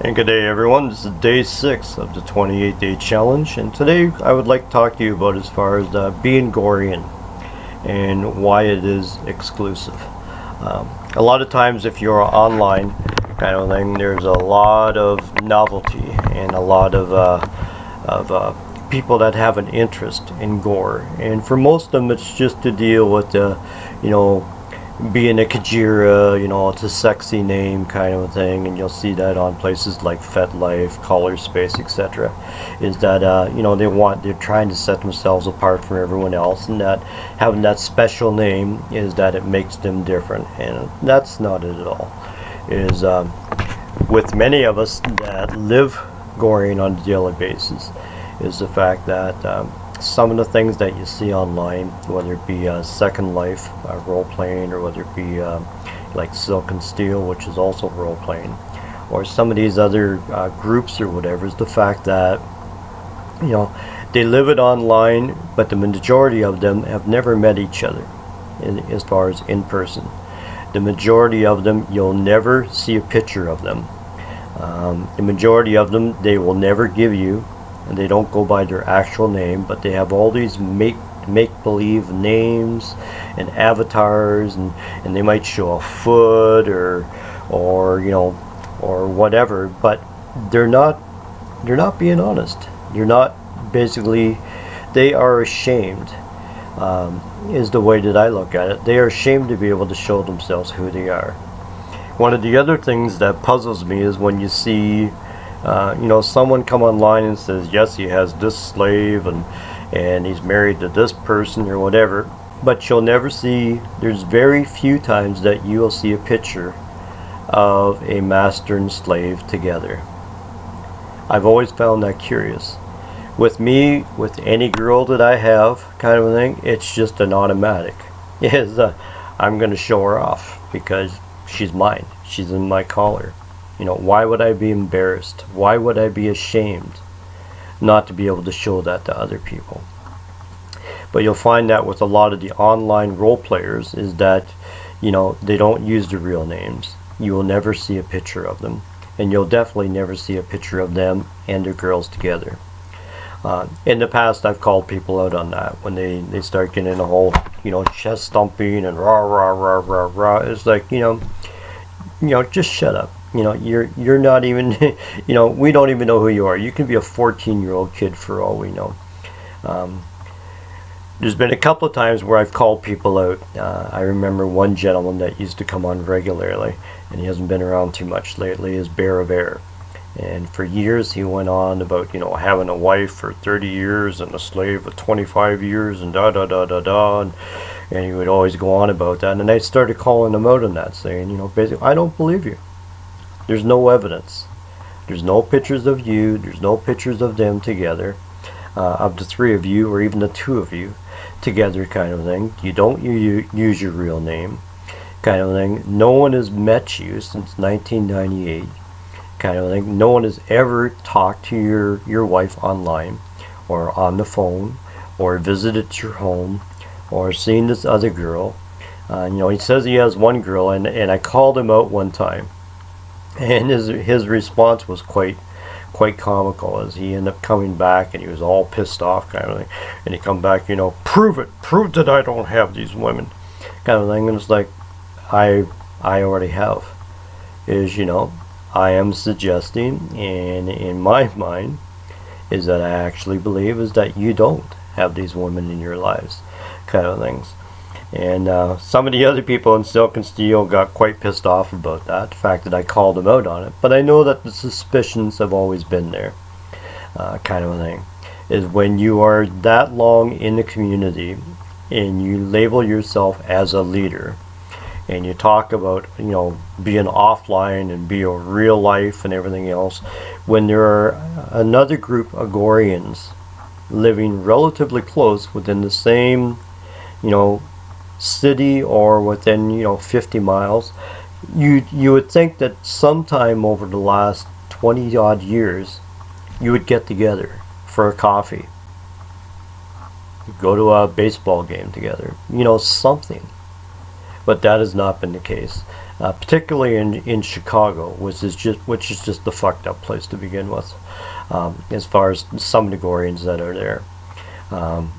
And good day everyone, this is day 6 of the 28-day challenge, and today I would like to talk to you about as far as being Gorean and why it is exclusive. A lot of times if you're online kind of thing, there's a lot of novelty and a lot of people that have an interest in gore, and for most of them it's just to deal with being a Kajira, it's a sexy name kind of a thing, and you'll see that on places like FetLife, Color Space, etc. Is that they're trying to set themselves apart from everyone else, and that having that special name is that it makes them different, and that's not it at all. Is with many of us that live Gorean on a daily basis, is the fact that some of the things that you see online, whether it be Second Life role-playing, or whether it be like Silk and Steel, which is also role-playing, or some of these other groups or whatever, is the fact that they live it online, but the majority of them have never met each other as far as in person. The majority of them, you'll never see a picture of them. The majority of them, they will never give you, and they don't go by their actual name, but they have all these make-believe names and avatars, and they might show a foot or whatever, but they're not being honest. They're not, basically, they are ashamed, is the way that I look at it. They are ashamed to be able to show themselves who they are. One of the other things that puzzles me is when you see someone come online and says, yes, he has this slave and he's married to this person or whatever, but you'll never see, there's very few times that you'll see a picture of a master and slave together. I've always found that curious. With me, with any girl that I have kind of a thing, it's just an automatic. I'm going to show her off because she's mine. She's in my collar. Why would I be embarrassed? Why would I be ashamed not to be able to show that to other people? But you'll find that with a lot of the online role players is that, they don't use their real names. You will never see a picture of them, and you'll definitely never see a picture of them and their girls together. In the past, I've called people out on that when they start getting a whole, chest thumping and rah rah rah rah rah. It's like, just shut up. You're not even, we don't even know who you are. You can be a 14-year-old kid for all we know. There's been a couple of times where I've called people out. I remember one gentleman that used to come on regularly, and he hasn't been around too much lately, is Bear of Air. And for years he went on about, having a wife for 30 years and a slave for 25 years and da da da da da. And he would always go on about that. And I started calling him out on that, saying, basically, I don't believe you. There's no evidence. There's no pictures of you. There's no pictures of them together, of the three of you or even the two of you together kind of thing. You don't use your real name kind of thing. No one has met you since 1998 kind of thing. No one has ever talked to your wife online or on the phone or visited your home or seen this other girl. He says he has one girl, and I called him out one time. And his response was quite comical, as he ended up coming back and he was all pissed off kind of thing. And he come back, prove that I don't have these women kind of thing. And it's like, I already have. I am suggesting, and in my mind, is that I actually believe is that you don't have these women in your lives kind of things. And some of the other people in Silk and Steel got quite pissed off about that, the fact that I called them out on it. But I know that the suspicions have always been there, kind of a thing. Is when you are that long in the community and you label yourself as a leader, and you talk about, being offline and be a real life and everything else, when there are another group of Goreans living relatively close within the same, city or within 50 miles, you would think that sometime over the last 20 odd years you would get together for a coffee, go to a baseball game together, something. But that has not been the case. particularly in Chicago, which is just the fucked up place to begin with, as far as some of the Goreans that are there. Um,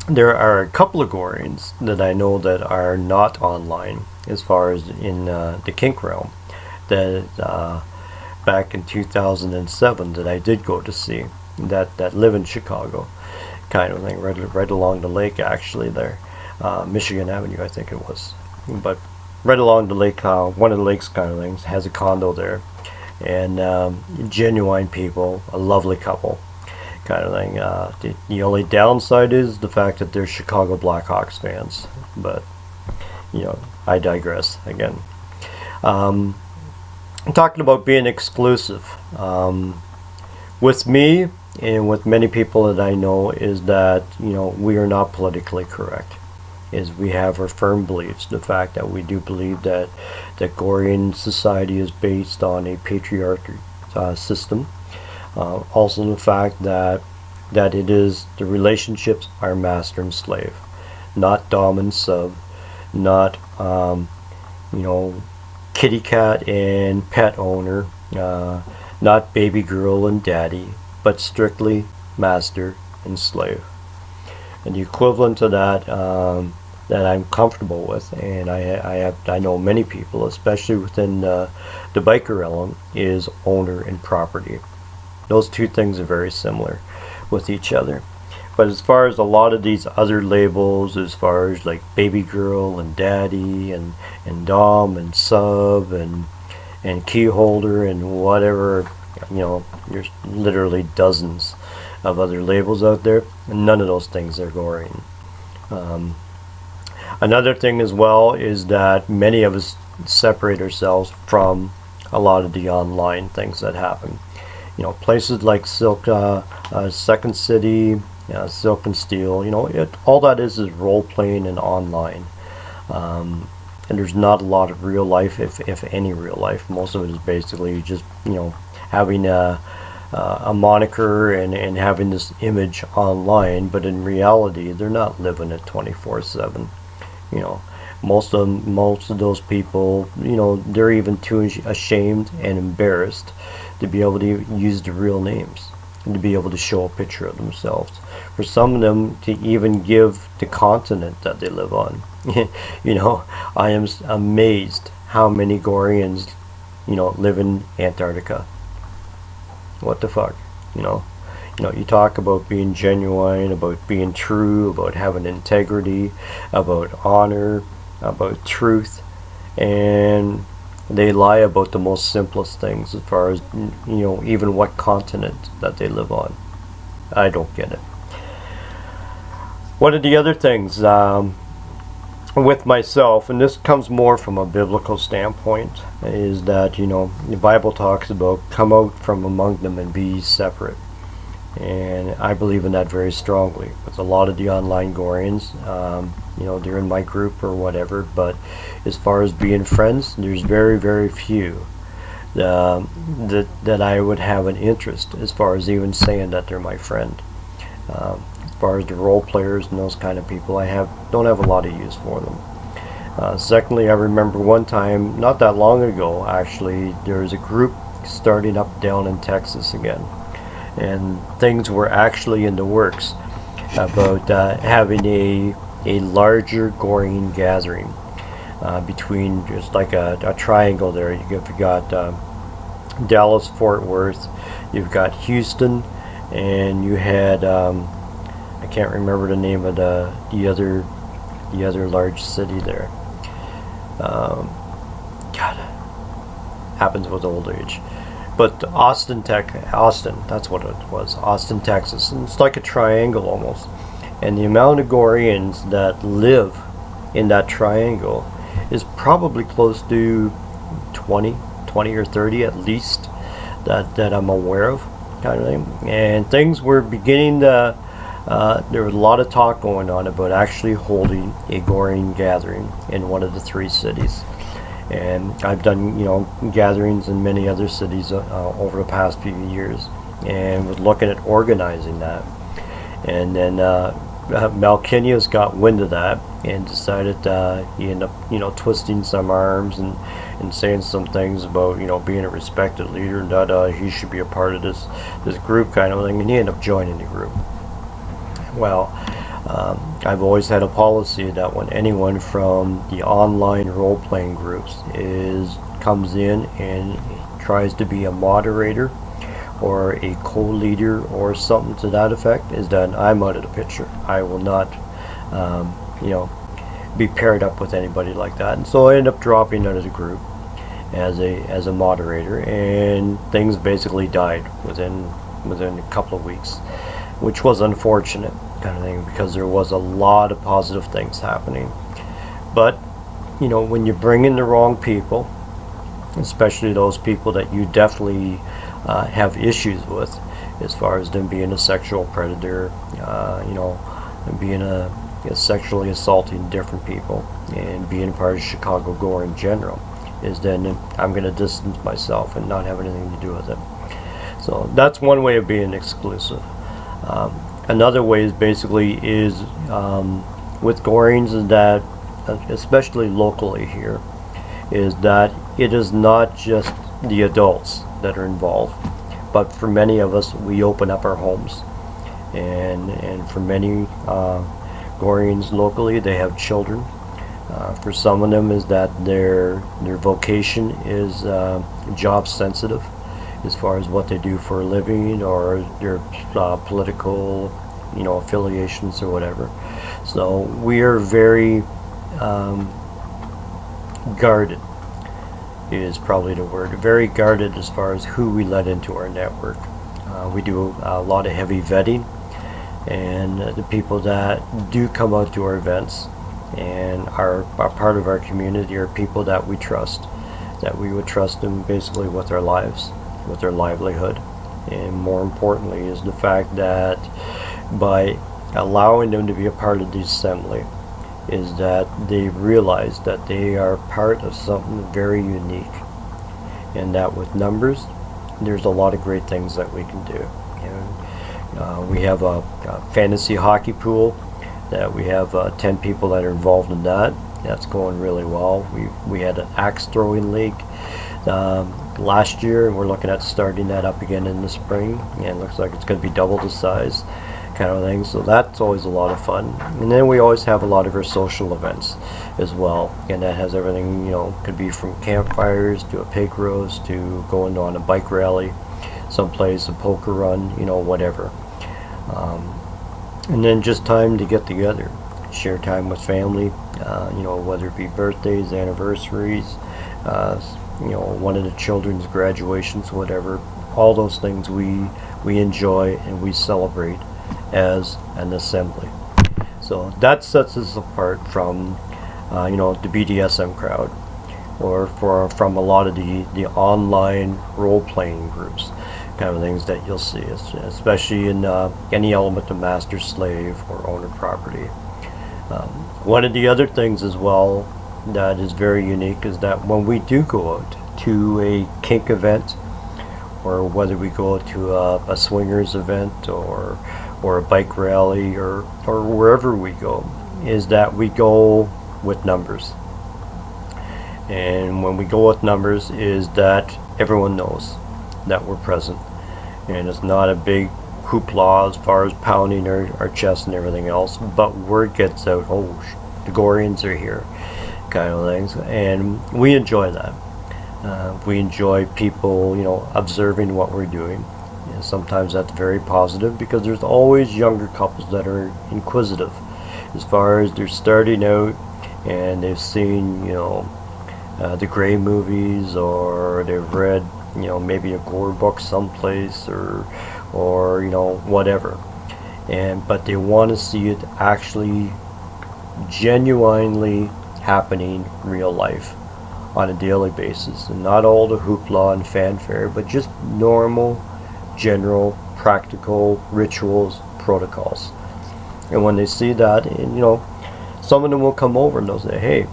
there are a couple of Goreans that I know that are not online, as far as in the kink realm, that back in 2007 that I did go to see, that live in Chicago, kind of thing, right along the lake actually there, Michigan Avenue I think it was, but right along the lake, one of the lakes kind of things, has a condo there, and genuine people, a lovely couple, kind of thing. The only downside is the fact that they're Chicago Blackhawks fans, but I digress again. I'm talking about being exclusive. With me and with many people that I know is that we are not politically correct. Is we have our firm beliefs. The fact that we do believe that Gorean society is based on a patriarchy system. Also the fact that it is the relationships are master and slave, not dom and sub, not kitty cat and pet owner, not baby girl and daddy, but strictly master and slave. And the equivalent to that that I'm comfortable with, and I know many people, especially within the biker realm, is owner and property. Those two things are very similar with each other. But as far as a lot of these other labels, as far as like baby girl and daddy and dom and sub and key holder and whatever, there's literally dozens of other labels out there, and none of those things are Gorean. Another thing as well is that many of us separate ourselves from a lot of the online things that happen. Places like Second City, Silk and Steel, all that is role playing and online. And there's not a lot of real life, if any real life. Most of it is basically just, having a moniker and having this image online, but in reality, they're not living it 24/7. Most of those people, they're even too ashamed and embarrassed to be able to use the real names and to be able to show a picture of themselves. For some of them to even give the continent that they live on. I am amazed how many Goreans, live in Antarctica. What the fuck, you talk about being genuine, about being true, about having integrity, about honor, about truth, and they lie about the most simplest things as far as, even what continent that they live on. I don't get it. One of the other things with myself, and this comes more from a biblical standpoint, is that, the Bible talks about come out from among them and be separate. And I believe in that very strongly. With a lot of the online Goreans, they're in my group or whatever, but as far as being friends, there's very, very few that I would have an interest as far as even saying that they're my friend. As far as the role players and those kind of people, don't have a lot of use for them. Secondly, I remember one time, not that long ago actually, there was a group starting up down in Texas again. And things were actually in the works about having a larger Gorean gathering between just like a triangle there. You've got Dallas, Fort Worth, you've got Houston, and you had I can't remember the name of the other large city there. God, happens with old age. But Austin, that's what it was, Austin, Texas. And it's like a triangle almost. And the amount of Goreans that live in that triangle is probably close to 20 or 30 at least, that I'm aware of, kind of thing. And things were beginning to, there was a lot of talk going on about actually holding a Gorean gathering in one of the three cities. And I've done, gatherings in many other cities over the past few years, and was looking at organizing that. And then Malkinius got wind of that and decided he ended up, twisting some arms and and saying some things about, being a respected leader and that he should be a part of this group kind of thing, and he ended up joining the group. Well, I've always had a policy that when anyone from the online role-playing groups comes in and tries to be a moderator or a co-leader or something to that effect, is that I'm out of the picture. I will not, be paired up with anybody like that. And so I ended up dropping out of the group as a moderator, and things basically died within a couple of weeks, which was unfortunate kind of thing, because there was a lot of positive things happening. But when you bring in the wrong people, especially those people that you definitely have issues with, as far as them being a sexual predator, and being sexually assaulting different people, and being part of Chicago Gore in general, is then I'm going to distance myself and not have anything to do with it. So that's one way of being exclusive. Another way is basically with Goreans, is that, especially locally here, is that it is not just the adults that are involved, but for many of us, we open up our homes, and for many Goreans locally, they have children. For some of them, is that their vocation is job sensitive, as far as what they do for a living, or their political, affiliations or whatever. So we are very guarded, is probably the word. Very guarded as far as who we let into our network. We do a lot of heavy vetting, and the people that do come out to our events and are part of our community are people that we trust, that we would trust them basically with their lives, with their livelihood. And more importantly is the fact that by allowing them to be a part of the assembly, is that they realize that they are part of something very unique, and that with numbers, there's a lot of great things that we can do. We have a fantasy hockey pool that we have 10 people that are involved in that. That's going really well. We had an axe throwing league last year, and we're looking at starting that up again in the spring, and it looks like it's going to be double the size kind of thing. So that's always a lot of fun. And then we always have a lot of our social events as well, and that has everything, could be from campfires to a pig roast to going on a bike rally someplace, a poker run, whatever. And then just time to get together, share time with family, whether it be birthdays, anniversaries, one of the children's graduations, whatever. All those things we enjoy and we celebrate as an assembly. So that sets us apart from the BDSM crowd, or from a lot of the online role-playing groups kind of things that you'll see, especially in any element of master slave or owner property. One of the other things as well that is very unique is that when we do go out to a kink event, or whether we go to a swingers event or a bike rally or wherever we go, is that we go with numbers. And when we go with numbers, is that everyone knows that we're present, and it's not a big hoopla as far as pounding our chest and everything else, but word gets out, the Goreans are here kind of things, and we enjoy that. We enjoy people observing what we're doing, and sometimes that's very positive, because there's always younger couples that are inquisitive as far as they're starting out and they've seen the Grey movies, or they've read maybe a gore book someplace, or whatever, but they want to see it actually genuinely happening real life on a daily basis, and not all the hoopla and fanfare, but just normal, general, practical rituals, protocols. And when they see that, and some of them will come over and they'll say, hey,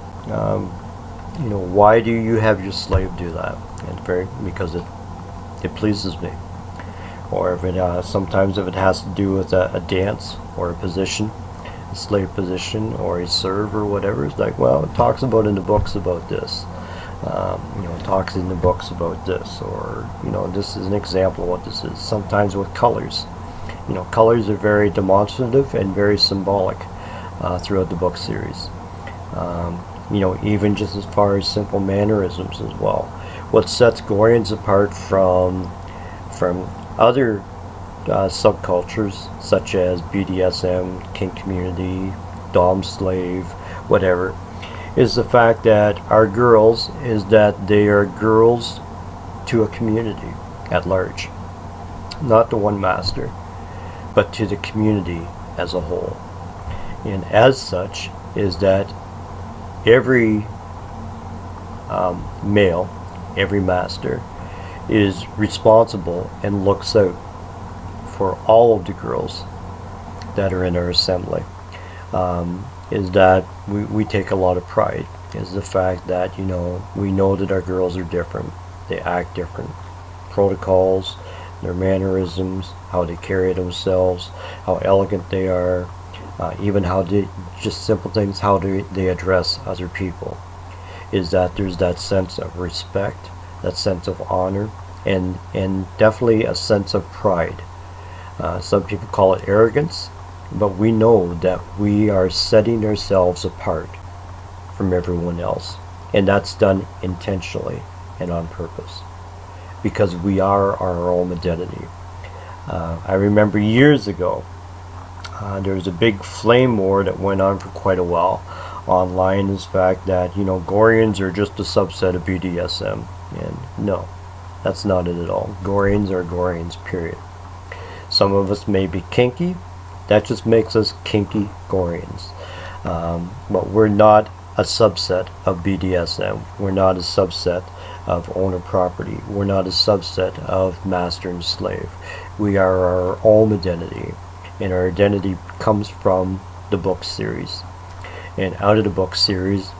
why do you have your slave do that? And because it pleases me. Or if it sometimes if it has to do with a dance or a position, a slave position or a serve or whatever, it's like, well, it talks about in the books about this. Talks in the books about this, or this is an example of what this is. Sometimes with colors, colors are very demonstrative and very symbolic throughout the book series. Even just as far as simple mannerisms as well. What sets Goreans apart from other subcultures such as BDSM, kink community, dom slave, whatever, is the fact that our girls is that they are girls to a community at large, not to one master, but to the community as a whole. And as such is that every male, every master is responsible and looks out for all of the girls that are in our assembly. Is that we take a lot of pride, is the fact that we know that our girls are different, they act different, protocols, their mannerisms, how they carry themselves, how elegant they are, even how they, just simple things, how they address other people, is that there's that sense of respect, that sense of honor, and definitely a sense of pride. Some people call it arrogance, but we know that we are setting ourselves apart from everyone else, and that's done intentionally and on purpose, because we are our own identity. I remember years ago, there was a big flame war that went on for quite a while online, is the fact that Goreans are just a subset of BDSM, and no, that's not it at all. Goreans are Goreans, period. Some of us may be kinky, that just makes us kinky Goreans, but we're not a subset of BDSM, we're not a subset of owner property, we're not a subset of master and slave. We are our own identity, and our identity comes from the book series, and out of the book series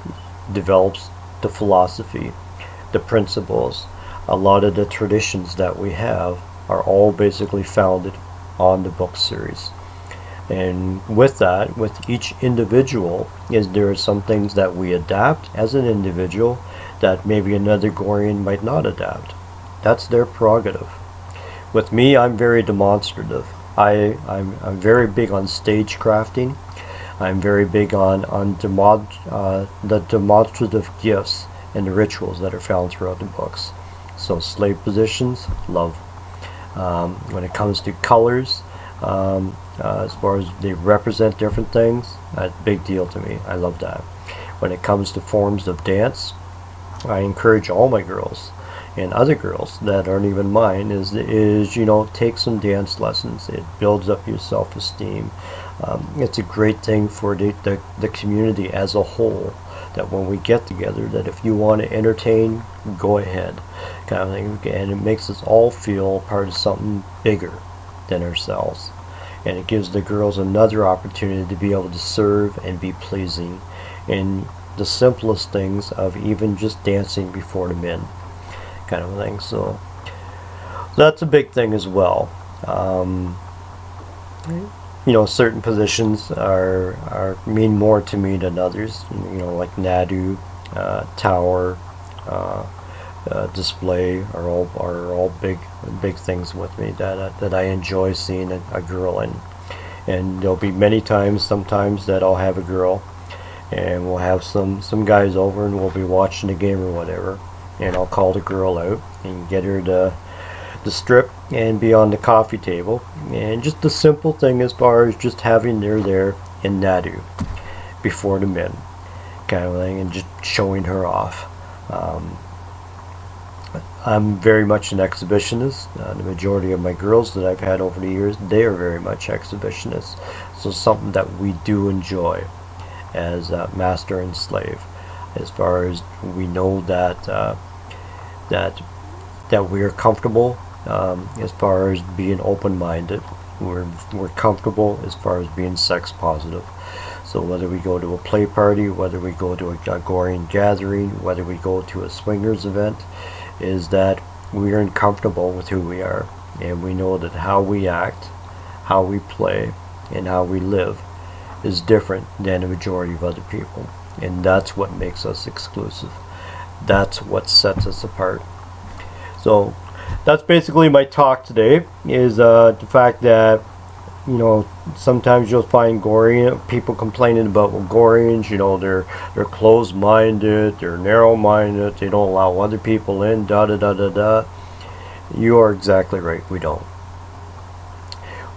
develops the philosophy, the principles. A lot of the traditions that we have are all basically founded on the book series. And with that, with each individual, there are some things that we adapt as an individual that maybe another Gorean might not adapt. That's their prerogative. With me, I'm very demonstrative. I'm very big on stage crafting. I'm very big on the demonstrative gifts and the rituals that are found throughout the books. So slave positions, love. When it comes to colors, as far as they represent different things, that's a big deal to me. I love that. When it comes to forms of dance, I encourage all my girls and other girls that aren't even mine is take some dance lessons. It builds up your self-esteem. It's a great thing for the community as a whole, that when we get together, that if you want to entertain, go ahead, kind of thing. And it makes us all feel part of something bigger than ourselves, and it gives the girls another opportunity to be able to serve and be pleasing in the simplest things of even just dancing before the men, kind of thing. So that's a big thing as well. Certain positions are mean more to me than others. Like Nadu, Tower, display are all big things with me that I enjoy seeing a girl in. And there'll be many times, sometimes, that I'll have a girl, and we'll have some guys over, and we'll be watching the game or whatever, and I'll call the girl out and get her to strip and be on the coffee table, and just the simple thing as far as just having her there in Nadu before the men, kind of thing, and just showing her off. I'm very much an exhibitionist. The majority of my girls that I've had over the years, they are very much exhibitionists. So something that we do enjoy as master and slave, as far as we know that we are comfortable, as far as being open-minded. We're comfortable as far as being sex positive. So whether we go to a play party, whether we go to a Gorean gathering, whether we go to a swingers event, is that we are comfortable with who we are, and we know that how we act, how we play, and how we live is different than the majority of other people, and that's what makes us exclusive. That's what sets us apart. So that's basically my talk today, is the fact that, you know, sometimes you'll find Gorean people complaining about, well, Goreans, you know, they're closed-minded, they're narrow-minded, they don't allow other people in, da da da da da. You are exactly right, we don't.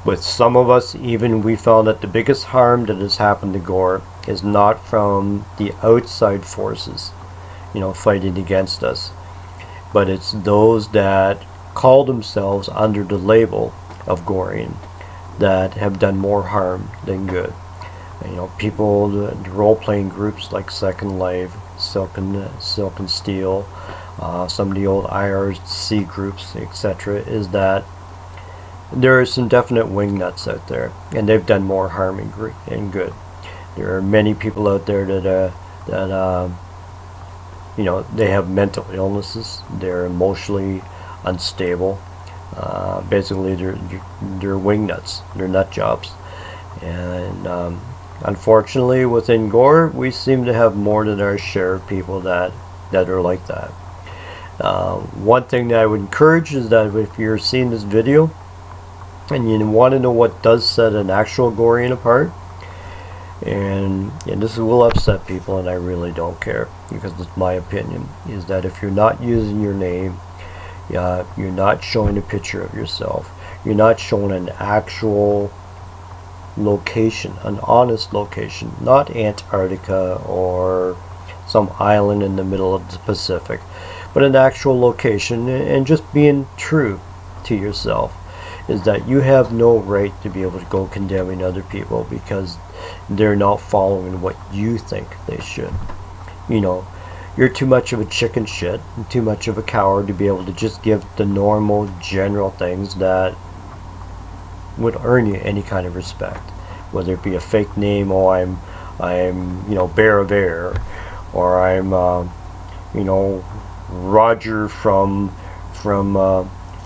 With some of us, even, we found that the biggest harm that has happened to Gore is not from the outside forces, you know, fighting against us, but it's those that call themselves under the label of Gorean that have done more harm than good. And, you know, people, the role-playing groups like Second Life, Silk and Steel, some of the old IRC groups, etc., is that there are some definite wingnuts out there, and they've done more harm and good. There are many people out there that you know, they have mental illnesses. They're emotionally unstable. Basically, they're wingnuts. They're nut jobs, and unfortunately, within Gore, we seem to have more than our share of people that are like that. One thing that I would encourage is that if you're seeing this video and you want to know what does set an actual Gorean apart, and this will upset people, and I really don't care, because it's my opinion, is that if you're not using your name, you're not showing a picture of yourself, you're not showing an actual location, an honest location, not Antarctica or some island in the middle of the Pacific, but an actual location, and just being true to yourself, is that you have no right to be able to go condemning other people because they're not following what you think they should. You know, you're too much of a chicken shit and too much of a coward to be able to just give the normal general things that would earn you any kind of respect, whether it be a fake name, oh, I'm you know, Bear of Air, or I'm you know, Roger from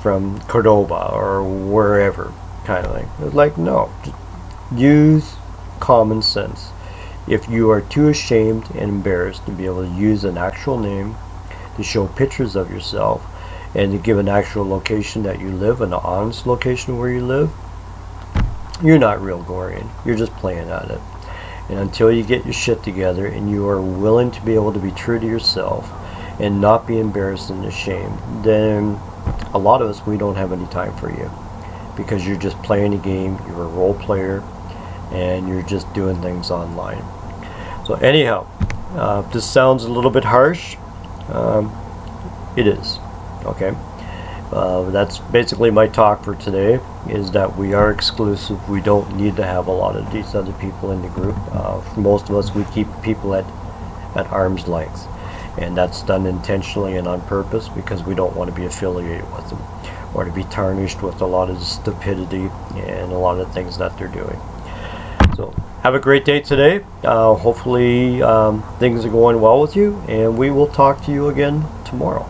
Cordoba or wherever, kind of thing. It's like, no, just use common sense. If you are too ashamed and embarrassed to be able to use an actual name, to show pictures of yourself, and to give an actual location that you live, an honest location where you live, you're not real Gorean. You're just playing at it. And until you get your shit together and you are willing to be able to be true to yourself and not be embarrassed and ashamed, then a lot of us, we don't have any time for you, because you're just playing a game, you're a role player, and you're just doing things online. So anyhow, if this sounds a little bit harsh, it is, okay? That's basically my talk for today, is that we are exclusive. We don't need to have a lot of these other people in the group. For most of us, we keep people at arm's length, and that's done intentionally and on purpose, because we don't want to be affiliated with them or to be tarnished with a lot of the stupidity and a lot of things that they're doing. So have a great day today. Hopefully things are going well with you, and we will talk to you again tomorrow.